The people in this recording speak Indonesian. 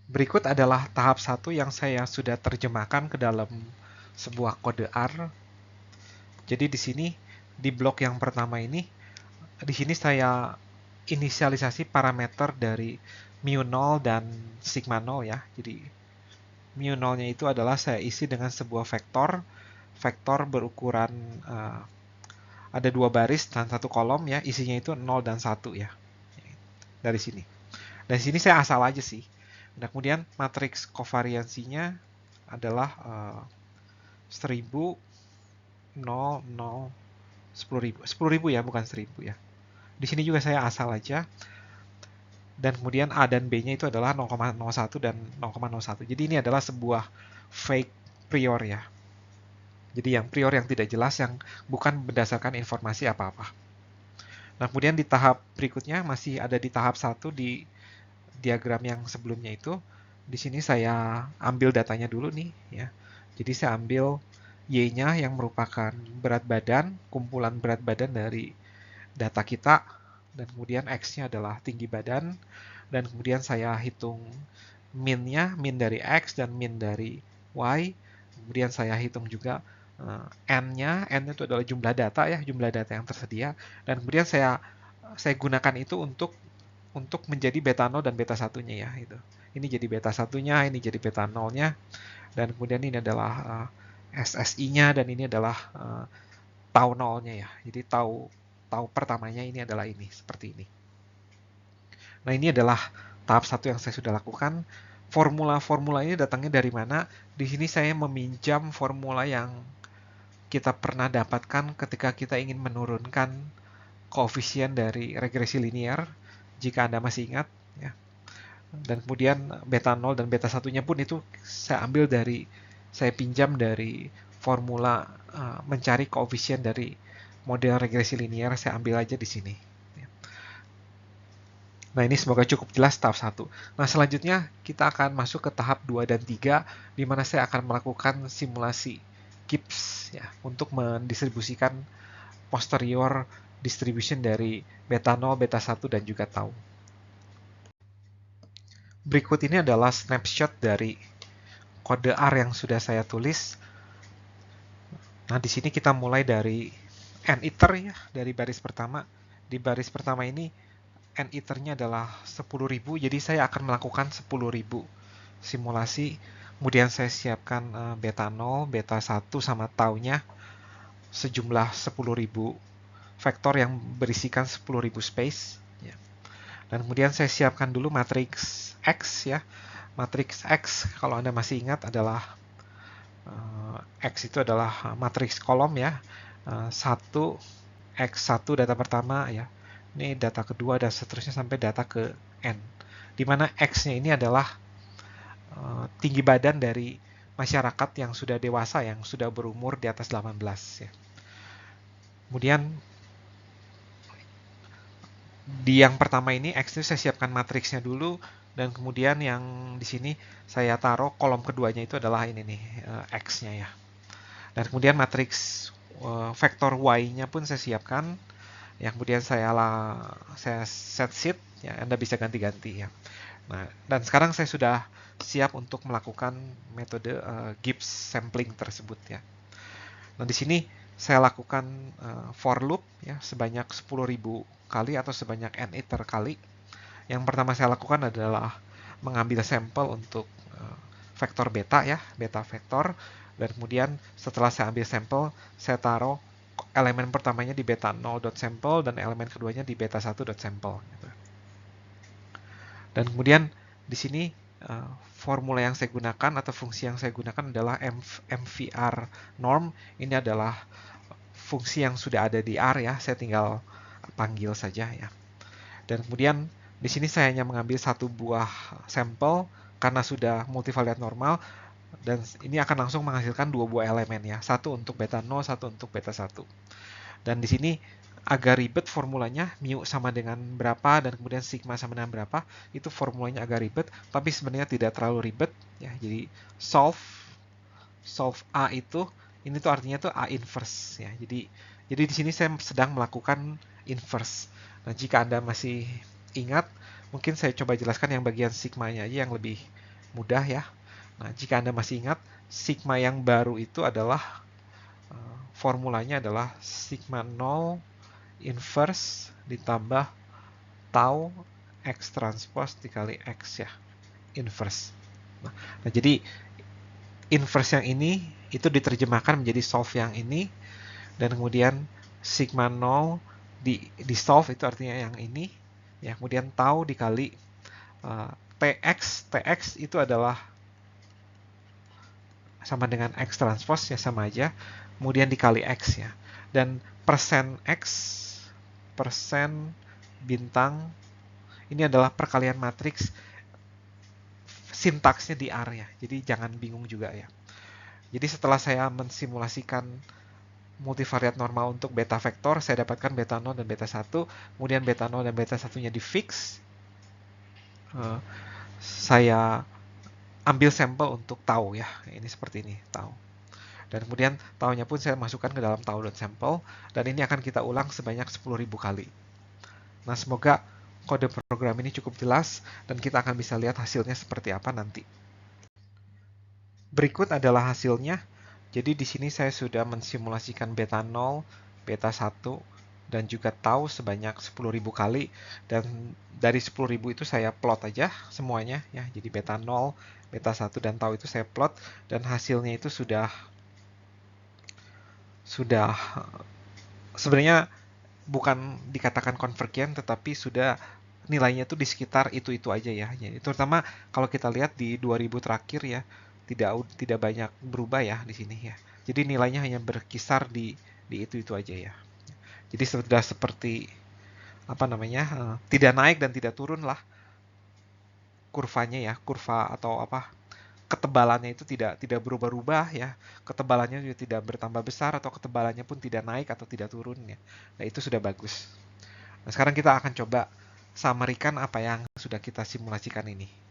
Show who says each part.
Speaker 1: Berikut adalah tahap satu yang saya sudah terjemahkan ke dalam sebuah kode R. Jadi di sini di blok yang pertama ini, di sini saya inisialisasi parameter dari mu0 dan sigma 0 ya. Jadi mu0-nya itu adalah saya isi dengan sebuah vektor berukuran ada 2 baris dan 1 kolom ya, isinya itu 0 dan 1 ya. Dari sini. Dari sini saya asal aja sih. Nah, kemudian matriks kovariansinya adalah 1000, 0, 0, 10.000. 10.000 ya, bukan 1000 ya. Di sini juga saya asal aja. Dan kemudian A dan B-nya itu adalah 0,01 dan 0,01. Jadi ini adalah sebuah fake prior ya. Jadi yang prior yang tidak jelas, yang bukan berdasarkan informasi apa-apa. Nah, kemudian di tahap berikutnya masih ada di tahap 1 di diagram yang sebelumnya itu. Di sini saya ambil datanya dulu nih ya. Jadi saya ambil Y-nya yang merupakan berat badan, kumpulan berat badan dari data kita, dan kemudian X-nya adalah tinggi badan, dan kemudian saya hitung min-nya, min dari X dan min dari Y. Kemudian saya hitung juga N-nya itu adalah jumlah data ya, jumlah data yang tersedia, dan kemudian saya gunakan itu untuk menjadi beta 0 dan beta 1-nya ya itu. Ini jadi beta 1-nya, ini jadi beta 0-nya, dan kemudian ini adalah SSI-nya, dan ini adalah tau 0-nya ya. Jadi tau pertamanya ini adalah ini, seperti ini. Nah, ini adalah tahap 1 yang saya sudah lakukan. Formula-formula ini datangnya dari mana? Di sini saya meminjam formula yang kita pernah dapatkan ketika kita ingin menurunkan koefisien dari regresi linear, jika Anda masih ingat ya. Dan kemudian beta 0 dan beta 1-nya pun itu saya pinjam dari formula mencari koefisien dari model regresi linear, saya ambil aja di sini. Nah, ini semoga cukup jelas tahap 1. Nah, selanjutnya kita akan masuk ke tahap 2 dan 3, di mana saya akan melakukan simulasi Gibbs ya, untuk mendistribusikan posterior distribution dari beta 0, beta 1, dan juga tau. Berikut ini adalah snapshot dari kode R yang sudah saya tulis. Nah, di sini kita mulai dari n-iter ya, dari baris pertama. Di baris pertama ini n-iternya adalah 10.000, jadi saya akan melakukan 10.000 simulasi. Kemudian saya siapkan beta 0, beta 1, sama tau-nya sejumlah 10.000 vektor yang berisikan 10.000 space. Ya. Dan kemudian saya siapkan dulu matriks X ya. Matriks X, kalau Anda masih ingat, adalah X itu adalah matriks kolom ya. 1, X1 data pertama ya. Ini data kedua dan seterusnya sampai data ke N. Di mana X-nya ini adalah tinggi badan dari masyarakat yang sudah dewasa, yang sudah berumur di atas 18 ya. Kemudian di yang pertama ini X itu saya siapkan matriksnya dulu, dan kemudian yang di sini saya taruh kolom keduanya itu adalah ini nih X-nya ya. Dan kemudian matriks vektor Y-nya pun saya siapkan. Yang kemudian saya set sheet ya, Anda bisa ganti-ganti ya. Nah, dan sekarang saya sudah siap untuk melakukan metode Gibbs sampling tersebut ya. Nah, di sini saya lakukan for loop ya sebanyak 10.000 kali atau sebanyak n-iter kali. Yang pertama saya lakukan adalah mengambil sampel untuk vektor beta ya, beta vektor, dan kemudian setelah saya ambil sampel, saya taruh elemen pertamanya di beta 0.sample dan elemen keduanya di beta 1.sample. Dan kemudian di sini formula yang saya gunakan atau fungsi yang saya gunakan adalah MVR norm. Ini adalah fungsi yang sudah ada di R ya, saya tinggal panggil saja ya. Dan kemudian di sini saya hanya mengambil satu buah sampel karena sudah multivariate normal, dan ini akan langsung menghasilkan 2 buah elemen ya, satu untuk beta 0, satu untuk beta 1. Dan di sini agak ribet formulanya, mu sama dengan berapa dan kemudian sigma sama dengan berapa, itu formulanya agak ribet, tapi sebenarnya tidak terlalu ribet ya. Jadi solve A itu, ini tuh artinya tuh A inverse ya. Jadi di sini saya sedang melakukan inverse. Nah, jika Anda masih ingat, mungkin saya coba jelaskan yang bagian sigmanya aja yang lebih mudah ya. Nah, jika Anda masih ingat, sigma yang baru itu adalah formulanya adalah sigma 0 inverse ditambah tau X transpose dikali X ya, inverse. Nah, jadi inverse yang ini itu diterjemahkan menjadi solve yang ini, dan kemudian sigma 0 di solve itu artinya yang ini, ya, kemudian tau dikali TX itu adalah sama dengan X transpose ya, sama aja, kemudian dikali X ya, dan persen X, persen bintang, ini adalah perkalian matriks, sintaksnya di R ya, jadi jangan bingung juga ya. Jadi setelah saya mensimulasikan multivariat normal untuk beta vektor, saya dapatkan beta 0 dan beta 1, kemudian beta 0 dan beta 1-nya di fix. Saya ambil sampel untuk tau ya, ini seperti ini, tau. Dan kemudian taunya pun saya masukkan ke dalam tau.sample, dan ini akan kita ulang sebanyak 10.000 kali. Nah, semoga kode program ini cukup jelas, dan kita akan bisa lihat hasilnya seperti apa nanti. Berikut adalah hasilnya. Jadi di sini saya sudah mensimulasikan beta 0, beta 1, dan juga tau sebanyak 10.000 kali. Dan dari 10.000 itu saya plot aja semuanya ya. Jadi beta 0, beta 1, dan tau itu saya plot, dan hasilnya itu sudah sebenarnya bukan dikatakan konvergen, tetapi sudah nilainya itu di sekitar itu aja ya. Jadi, terutama kalau kita lihat di 2000 terakhir ya, tidak banyak berubah ya di sini ya. Jadi nilainya hanya berkisar di itu aja ya. Jadi sudah seperti apa namanya, tidak naik dan tidak turun lah kurvanya ya, kurva atau apa, ketebalannya itu tidak berubah-ubah ya, ketebalannya juga tidak bertambah besar, atau ketebalannya pun tidak naik atau tidak turun ya. Nah, itu sudah bagus. Nah, sekarang kita akan coba summary-kan apa yang sudah kita simulasikan ini.